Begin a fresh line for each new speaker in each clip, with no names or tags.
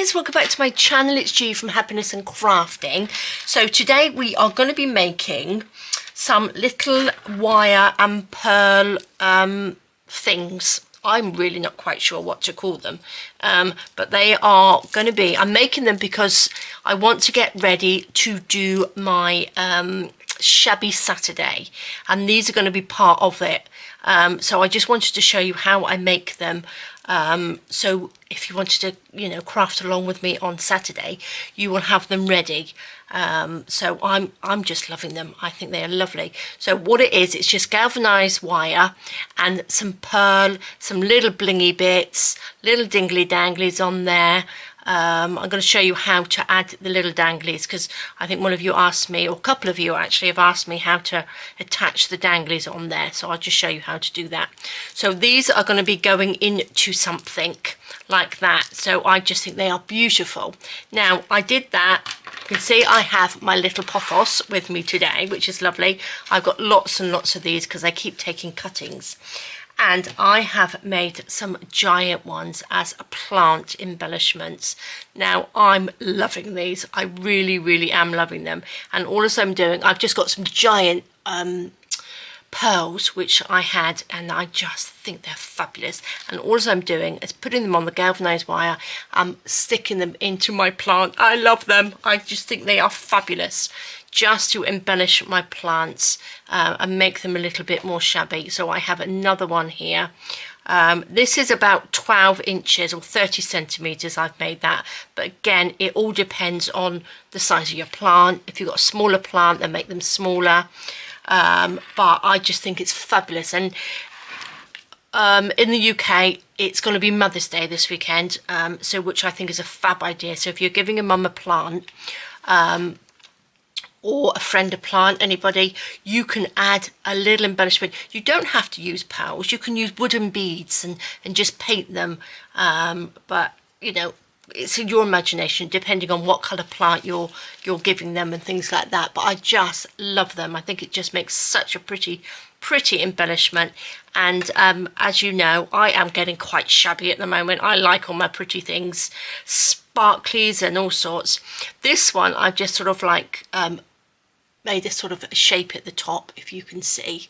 guys, welcome back to my channel. It's G from Happiness and Crafting. So today we are going to be making some little wire and pearl things. I'm really not quite sure what to call them, but they are going to be, I'm making them because I want to get ready to do my Shabby Saturday, and these are going to be part of it. So I just wanted to show you how I make them. So if you wanted to, you know, craft along with me on Saturday, you will have them ready. So I'm just loving them. I think they are lovely. So what it is, it's just galvanized wire and some pearl, some little blingy bits, little dingly danglies on there. I'm going to show you how to add the little danglies, because I think one of you asked me, or a couple of you actually have asked me how to attach the danglies on there. So I'll just show you how to do that. So these are going to be going into something like that. So I just think they are beautiful. Now I did that. You can see I have my little pothos with me today, which is lovely. I've got lots and lots of these because I keep taking cuttings. And I have made some giant ones as a plant embellishments. Now I'm loving these. I really am loving them. And all as I'm doing, I've just got some giant pearls which I had, and I just think they're fabulous. And all I'm doing is putting them on the galvanized wire. I'm sticking them into my plant. I love them. I just think they are fabulous, just to embellish my plants and make them a little bit more shabby. So I have another one here. This is about 12 inches or 30 centimeters. I've made that, but again, it all depends on the size of your plant. If you've got a smaller plant, then make them smaller. But I just think it's fabulous. And in the UK, it's going to be Mother's Day this weekend, so which I think is a fab idea. So if you're giving a mum a plant, or a friend a plant, anybody, you can add a little embellishment. You don't have to use pearls. You can use wooden beads and just paint them. But you know, it's in your imagination, depending on what colour plant you're giving them and things like that. But I just love them. I think it just makes such a pretty embellishment. And as you know, I am getting quite shabby at the moment. I like all my pretty things, sparklies and all sorts. This one I've just sort of like made a sort of a shape at the top, if you can see,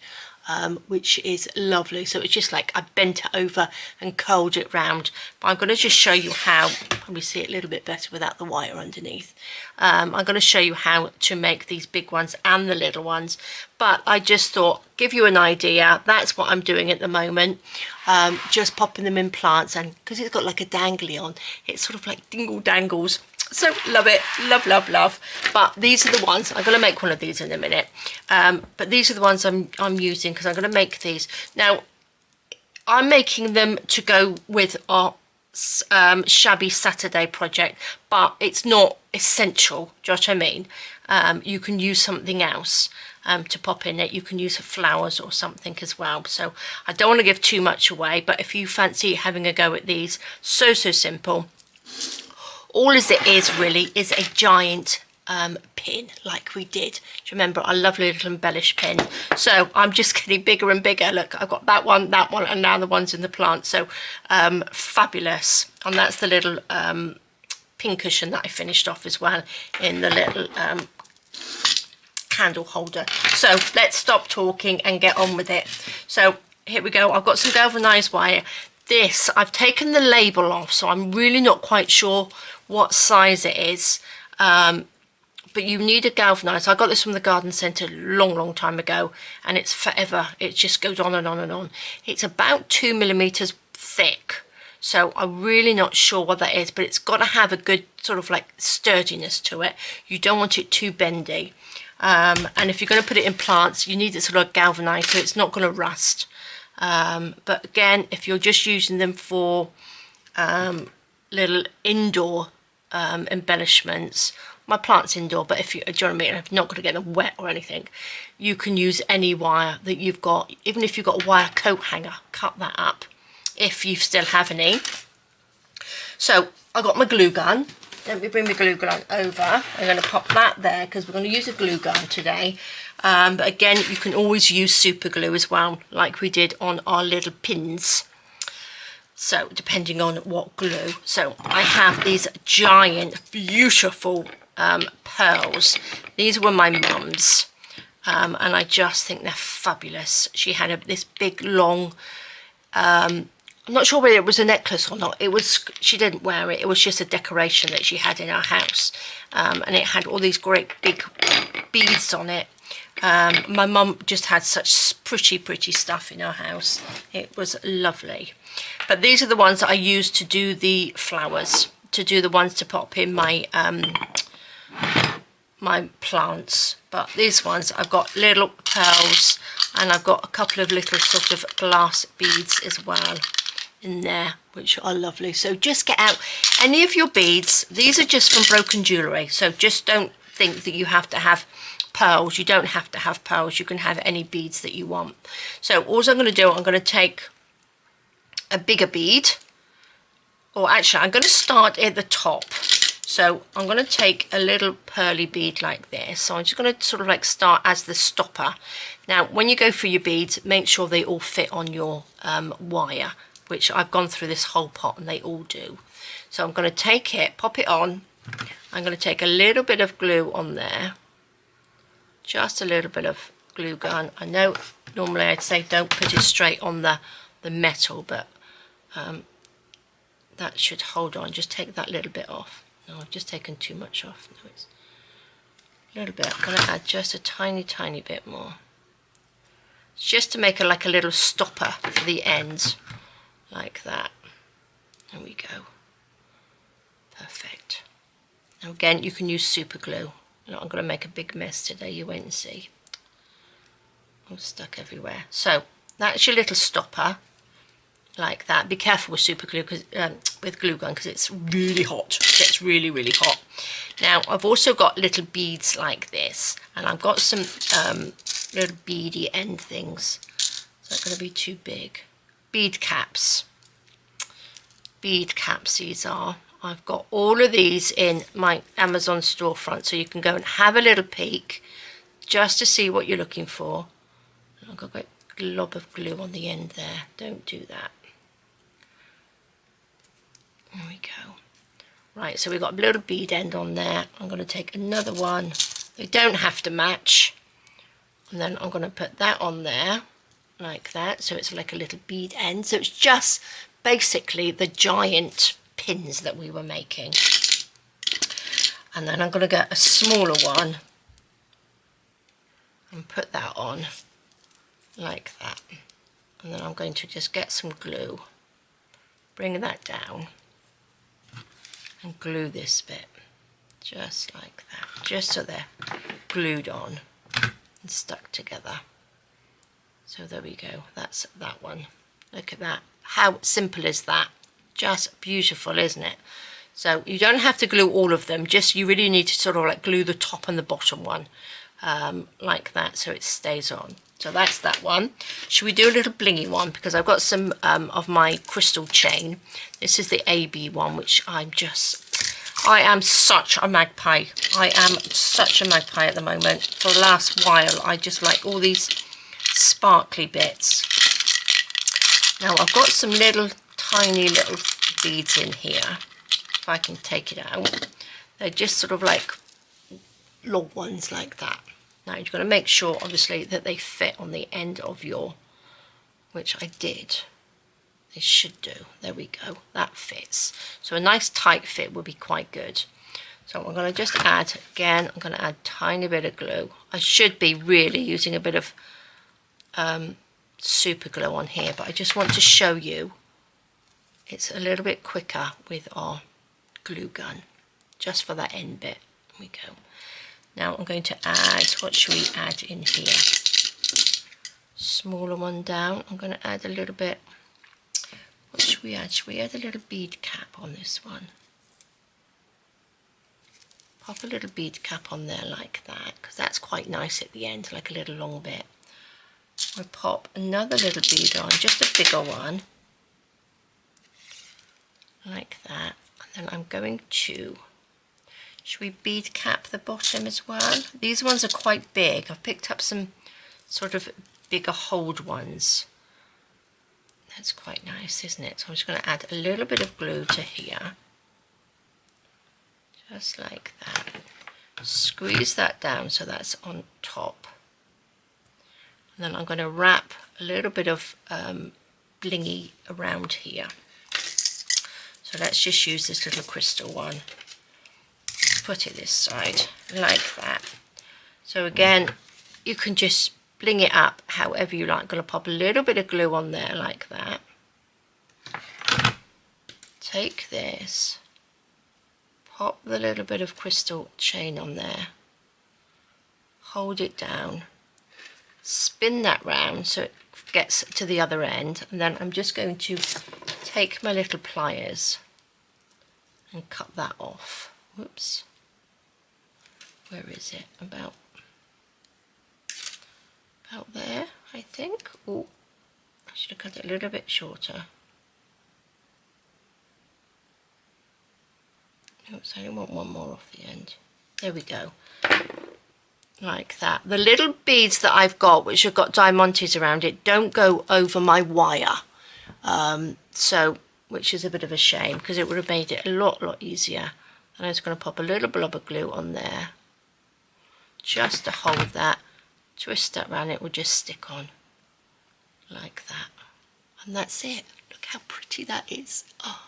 which is lovely. So it's just like I bent it over and curled it round. But I'm going to just show you how, probably see it a little bit better without the wire underneath. I'm going to show you how to make these big ones and the little ones. But I just thought, give you an idea. That's what I'm doing at the moment. Just popping them in plants, and because it's got like a dangly on, it's sort of like dingle dangles. So love it, love. But these are the ones, I'm going to make one of these in a minute. But these are the ones I'm using because I'm going to make these. Now, I'm making them to go with our Shabby Saturday project, but it's not essential, do you know what I mean? You can use something else to pop in it. You can use flowers or something as well. So I don't want to give too much away, but if you fancy having a go at these, so simple. All as it is really is a giant pin, like we did. Do you remember our lovely little embellished pin? So I'm just getting bigger and bigger. Look, I've got that one, and now the ones in the plant. So fabulous. And that's the little pin cushion that I finished off as well in the little candle holder. So let's stop talking and get on with it. So here we go. I've got some galvanized wire. This, I've taken the label off, so I'm really not quite sure what size it is, but you need a galvanized. I got this from the garden centre long time ago, and it's forever. It just goes on and on and on. It's about 2 millimeters thick, so I'm really not sure what that is, but it's got to have a good sort of like sturdiness to it. You don't want it too bendy, and if you're going to put it in plants, you need it sort of galvanized so it's not going to rust. But again, if you're just using them for little indoor embellishments, my plant's indoor, but if you, do you know what I mean, I'm not going to get them wet or anything, you can use any wire that you've got. Even if you've got a wire coat hanger, cut that up if you still have any. So I got my glue gun. Let me bring my glue gun over. I'm going to pop that there because we're going to use a glue gun today. But again, you can always use super glue as well, like we did on our little pins. So depending on what glue. So I have these giant, beautiful pearls. These were my mum's, and I just think they're fabulous. She had this big, long, I'm not sure whether it was a necklace or not. It was, she didn't wear it. It was just a decoration that she had in our house. And it had all these great big beads on it. My mum just had such pretty stuff in our house. It was lovely. But these are the ones that I use to do the flowers, to do the ones to pop in my my plants. But these ones, I've got little pearls, and I've got a couple of little sort of glass beads as well in there, which are lovely. So just get out any of your beads. These are just from Broken Jewellery, so just don't think that you have to have pearls. You don't have to have pearls. You can have any beads that you want. So all I'm going to do, I'm going to take a bigger bead, or actually I'm going to start at the top. So I'm going to take a little pearly bead like this. So I'm just going to sort of like start as the stopper. Now when you go for your beads, make sure they all fit on your wire, which I've gone through this whole pot and they all do. So I'm going to take it, pop it on. I'm going to take a little bit of glue on there, just a little bit of glue gun. I know normally I'd say don't put it straight on the metal, but that should hold on. Just take that little bit off. No, I've just taken too much off. No, it's a little bit. I'm going to add just a tiny bit more. It's just to make it like a little stopper for the ends, like that. There we go. Perfect. Now again, you can use super glue. You know, I'm going to make a big mess today. You wait and see. I'm stuck everywhere. So that's your little stopper, like that. Be careful with super glue, because with glue gun, because it's really hot. It gets really hot. Now I've also got little beads like this, and I've got some little beady end things. It's not going to be too big. Bead caps. Bead caps these are. I've got all of these in my Amazon storefront, so you can go and have a little peek just to see what you're looking for. I've got a great glob of glue on the end there. Don't do that. There we go. Right, so we've got a little bead end on there. I'm going to take another one. They don't have to match. And then I'm going to put that on there, like that. So it's like a little bead end. So it's just basically the giant pins that we were making. And then I'm going to get a smaller one and put that on, like that. And then I'm going to just get some glue, bring that down, and glue this bit, just like that, just so they're glued on and stuck together. So there we go, that's that one. Look at that, how simple is that? Just beautiful, isn't it? So you don't have to glue all of them, just you really need to sort of like glue the top and the bottom one, like that, so it stays on. So that's that one. Should we do a little blingy one? Because I've got some of my crystal chain. This is the AB one, which I am such a magpie. I am such a magpie at the moment. For the last while, I just like all these sparkly bits. Now I've got some little tiny little beads in here. If I can take it out. They're just sort of like long ones like that. Now you've got to make sure obviously that they fit on the end of your, which I did. They should do. There we go. That fits. So a nice tight fit would be quite good. So I'm going to just add, again, I'm going to add a tiny bit of glue. I should be really using a bit of super glue on here, but I just want to show you it's a little bit quicker with our glue gun, just for that end bit. There we go. Now I'm going to add, what should we add in here? Smaller one down. I'm going to add a little bit, what should we add? Should we add a little bead cap on this one? Pop a little bead cap on there like that, because that's quite nice at the end, like a little long bit. We'll pop another little bead on, just a bigger one, like that. And then I'm going to, should we bead cap the bottom as well? These ones are quite big. I've picked up some sort of bigger hold ones. That's quite nice, isn't it? So I'm just going to add a little bit of glue to here. Just like that. Squeeze that down so that's on top. And then I'm going to wrap a little bit of blingy around here. So let's just use this little crystal one. Put it this side, like that. So again, you can just bling it up however you like. I'm going to pop a little bit of glue on there like that. Take this, pop the little bit of crystal chain on there, hold it down, spin that round so it gets to the other end, and then I'm just going to take my little pliers and cut that off. Whoops. Where is it? About there, I think. Oh, I should have cut it a little bit shorter. Oops, I only want one more off the end. There we go. Like that. The little beads that I've got, which have got diamantes around it, don't go over my wire. Which is a bit of a shame, because it would have made it a lot easier. And I'm just going to pop a little blob of glue on there, just to hold that. Twist that round, it will just stick on like that, and that's it. Look how pretty that is. Oh,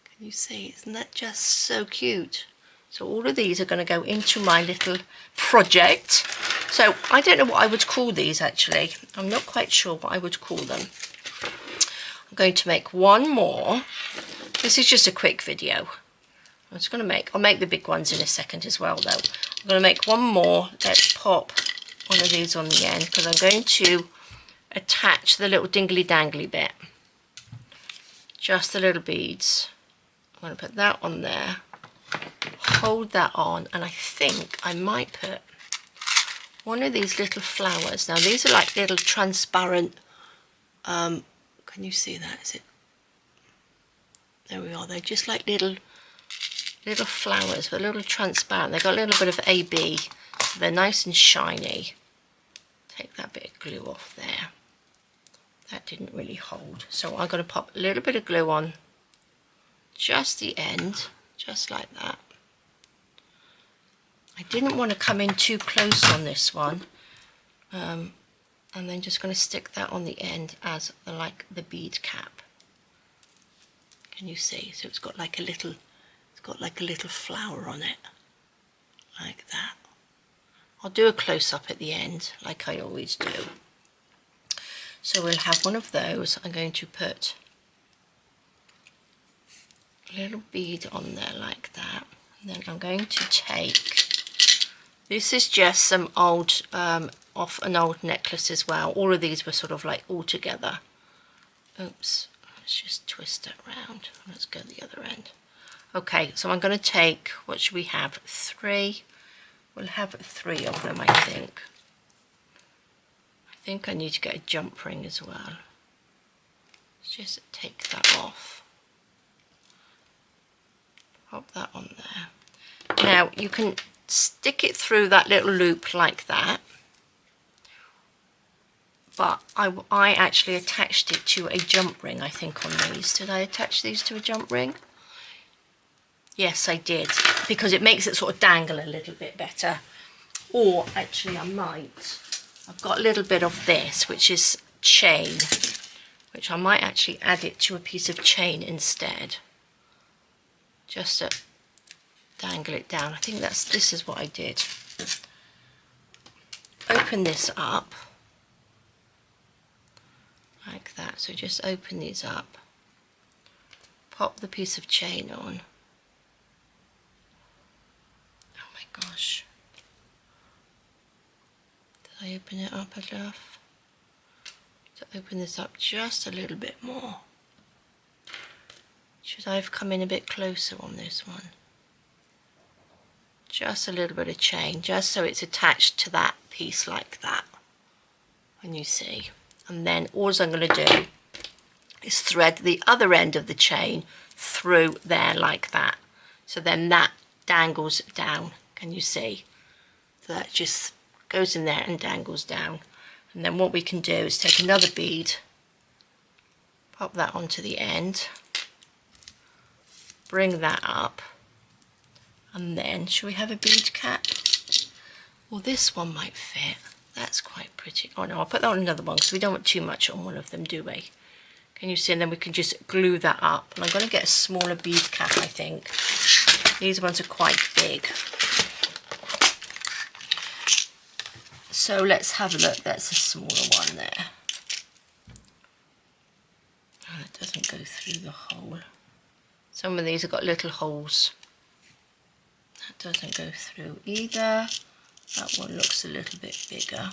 can you see? Isn't that just so cute? So all of these are going to go into my little project. So I don't know what I would call these, actually. I'm not quite sure what I would call them. I'm going to make one more. This is just a quick video. I'm just going to I'll make the big ones in a second as well, though. I'm going to make one more. Let's pop one of these on the end, because I'm going to attach the little dingly dangly bit. Just the little beads. I'm going to put that on there. Hold that on, and I think I might put one of these little flowers. Now these are like little transparent, can you see that? Is it? There we are. They're just like little flowers, but a little transparent. They've got a little bit of AB. So they're nice and shiny. Take that bit of glue off there. That didn't really hold. So I'm going to pop a little bit of glue on just the end, just like that. I didn't want to come in too close on this one. And then just going to stick that on the end as the bead cap. Can you see? So it's got like a little flower on it, like that. I'll do a close-up at the end, like I always do. So we'll have one of those. I'm going to put a little bead on there like that. And then I'm going to take, this is just some old, off an old necklace as well. All of these were sort of like all together. Oops, let's just twist it around. Let's go the other end. Okay, so I'm going to take, what should we have? 3. We'll have 3 of them, I think. I think I need to get a jump ring as well. Let's just take that off. Pop that on there. Now, you can stick it through that little loop like that. But I actually attached it to a jump ring, I think, on these. Did I attach these to a jump ring? Yes, I did, because it makes it sort of dangle a little bit better. Or actually I might. I've got a little bit of this, which is chain, which I might actually add it to a piece of chain instead. Just to dangle it down. I think this is what I did. Open this up. Like that. So just open these up. Pop the piece of chain on. Gosh, did I open it up enough? To open this up just a little bit more. Should I have come in a bit closer on this one? Just a little bit of chain, just so it's attached to that piece like that. And you see. And then all I'm going to do is thread the other end of the chain through there like that. So then that dangles down. Can you see? So that just goes in there and dangles down. And then what we can do is take another bead Pop that onto the end. Bring that up. And then, shall we have a bead cap? Well, this one might fit. That's quite pretty. Oh no, I'll put that on another one because we don't want too much on one of them, do we? Can you see? And then we can just glue that up. And I'm going to get a smaller bead cap, I think. These ones are quite big. So let's have a look. That's a smaller one there. Oh, it doesn't go through the hole. Some of these have got little holes. That doesn't go through either. That one looks a little bit bigger.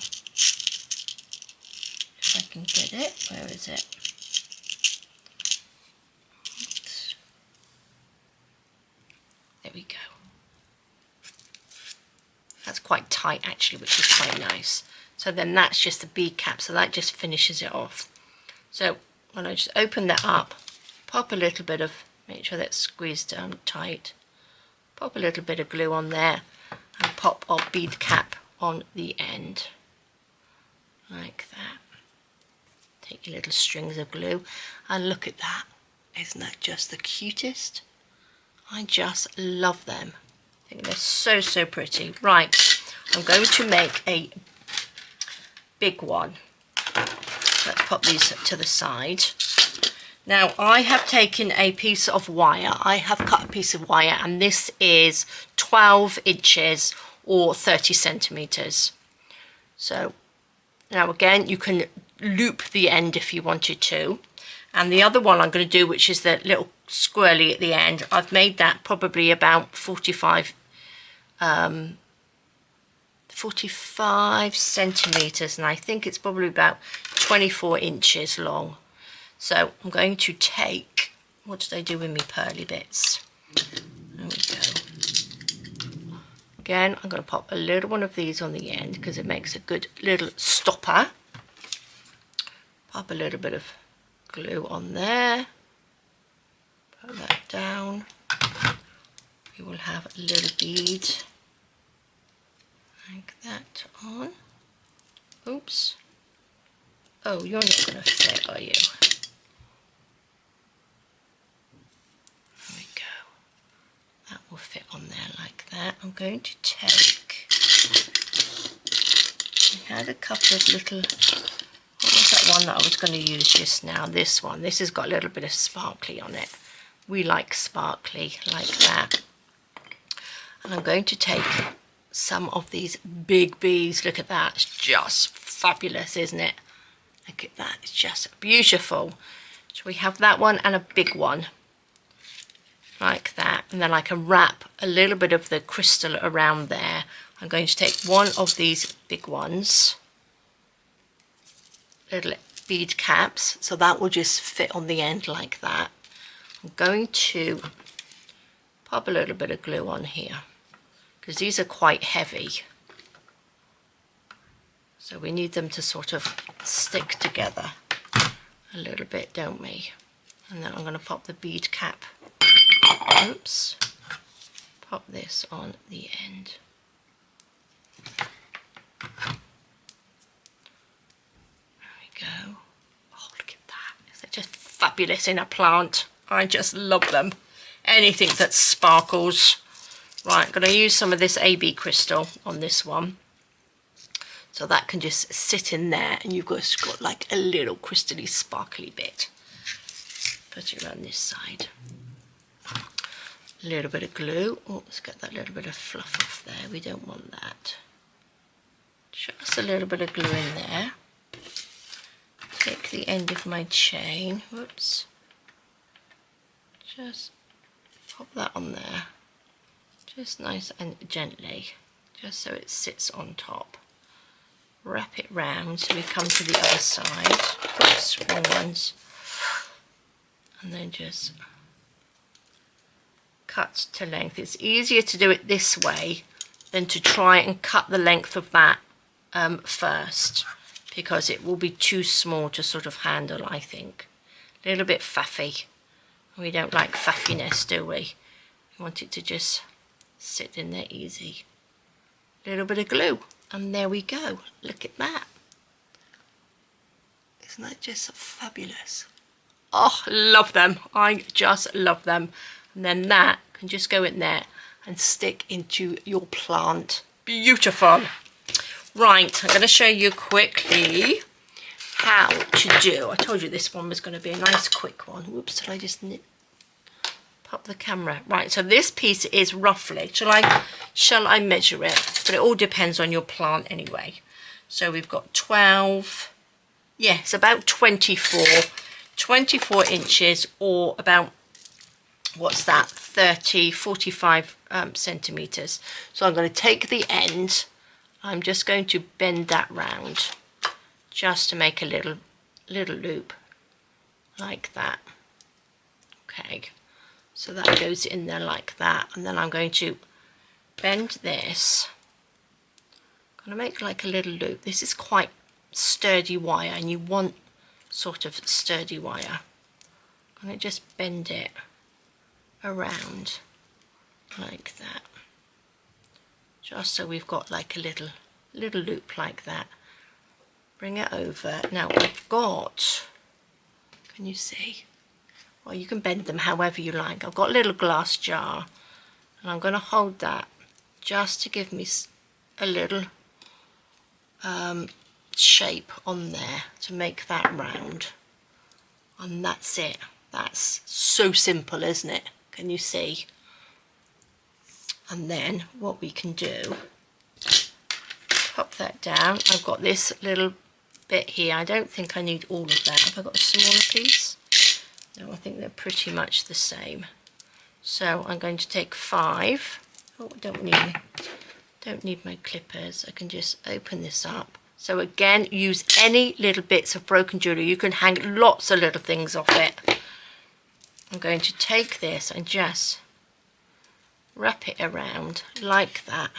If I can get it. Where is it? Oops. There we go. That's quite tight actually, which is quite nice. So then that's just the bead cap, so that just finishes it off. So when I just open that up, pop a little bit of, make sure that's squeezed down tight, pop a little bit of glue on there, and pop our bead cap on the end, like that. Take your little strings of glue, and look at that. Isn't that just the cutest? I just love them. I think they're so, so pretty. Right, I'm going to make a big one. Let's pop these to the side. Now, I have taken a piece of wire. I have cut a piece of wire, and this is 12 inches or 30 centimeters. So, now again, you can loop the end if you wanted to. And the other one I'm going to do, which is the little squirrely at the end, I've made that probably about 45 centimeters, and I think it's probably about 24 inches long. So I'm going to take, what did I do with my pearly bits? There we go. Again, I'm going to pop a little one of these on the end because it makes a good little stopper. Pop a little bit of glue on there. Put that down. We will have a little bead like that on. Oops. Oh, you're not going to fit, are you? There we go. That will fit on there like that. I'm going to take, I had a couple of little, what was that one that I was going to use just now? This one. This has got a little bit of sparkly on it. We like sparkly like that. And I'm going to take some of these big bees. Look at that. It's just fabulous, isn't it? Look at that. It's just beautiful. So we have that one and a big one. Like that. And then I can wrap a little bit of the crystal around there. I'm going to take one of these big ones. Little bead caps. So that will just fit on the end like that. I'm going to pop a little bit of glue on here because these are quite heavy. So we need them to sort of stick together a little bit, don't we? And then I'm going to pop the bead cap. Oops. Pop this on the end. There we go. Oh, look at that. They're just fabulous in a plant. I just love them. Anything that sparkles. Right, I'm going to use some of this AB crystal on this one. So that can just sit in there and you've got like a little crystally sparkly bit. Put it around this side. A little bit of glue. Oh, let's get that little bit of fluff off there. We don't want that. Just a little bit of glue in there. Take the end of my chain. Whoops. Just pop that on there. Just nice and gently. Just so it sits on top. Wrap it round so we come to the other side. Oops, wrong ones. And then just cut to length. It's easier to do it this way than to try and cut the length of that first, because it will be too small to sort of handle, I think. A little bit faffy. We don't like faffiness, do we? We want it to just sit in there easy. A little bit of glue. And there we go. Look at that. Isn't that just fabulous? Oh, love them. I just love them. And then that can just go in there and stick into your plant. Beautiful. Right, I'm going to show you quickly how to do. I told you this one was going to be a nice quick one. Whoops, did I just pop the camera? Right, so this piece is roughly, shall I measure it? But it all depends on your plant anyway. So we've got 12, yeah, it's about 24 inches, or about, what's that, 45 centimeters. So I'm going to take the end, I'm just going to bend that round just to make a little loop like that. Okay, so that goes in there like that, and then I'm going to bend this. I'm going to make like a little loop. This is quite sturdy wire, and you want sort of sturdy wire. I'm going to just bend it around like that, just so we've got like a little loop like that. Bring it over. Now I've got, can you see? Well, you can bend them however you like. I've got a little glass jar, and I'm going to hold that just to give me a little shape on there to make that round. And that's it. That's so simple, isn't it? Can you see? And then what we can do, pop that down. I've got this little bit here. I don't think I need all of that. Have I got a smaller piece? No, I think they're pretty much the same. So I'm going to take 5. Oh, I don't need my clippers. I can just open this up. So again, use any little bits of broken jewellery. You can hang lots of little things off it. I'm going to take this and just wrap it around like that.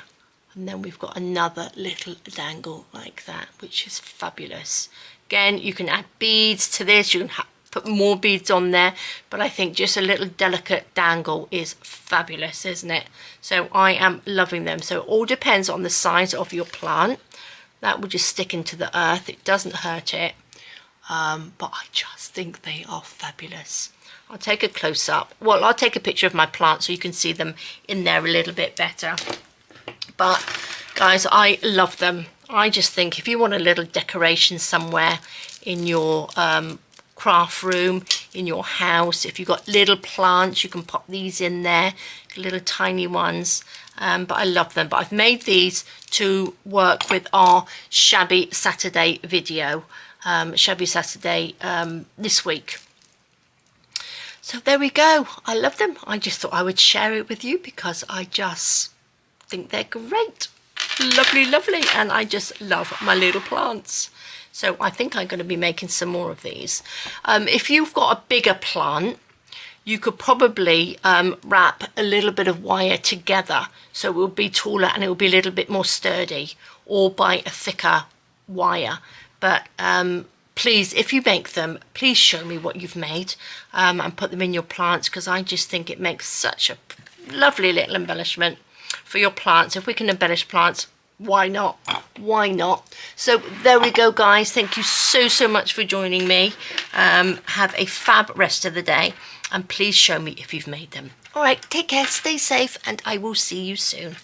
And then we've got another little dangle like that, which is fabulous. Again, you can add beads to this. You can put more beads on there, but I think just a little delicate dangle is fabulous, isn't it? So I am loving them. So it all depends on the size of your plant. That will just stick into the earth. It doesn't hurt it, but I just think they are fabulous. I'll take a close-up. Well, I'll take a picture of my plant so you can see them in there a little bit better. But guys, I love them. I just think if you want a little decoration somewhere in your craft room, in your house, if you've got little plants, you can pop these in there, little tiny ones. But I love them. But I've made these to work with our Shabby Saturday video, Shabby Saturday this week. So there we go. I love them. I just thought I would share it with you because I just think they're great. Lovely, lovely. And I just love my little plants. So I think I'm going to be making some more of these. If you've got a bigger plant, you could probably wrap a little bit of wire together so it will be taller and it will be a little bit more sturdy, or buy a thicker wire. But please, if you make them, please show me what you've made and put them in your plants, because I just think it makes such a lovely little embellishment for your plants. If we can embellish plants, why not? Why not? So there we go, guys. Thank you so much for joining me. Have a fab rest of the day, and please show me if you've made them. All right, take care, stay safe, and I will see you soon.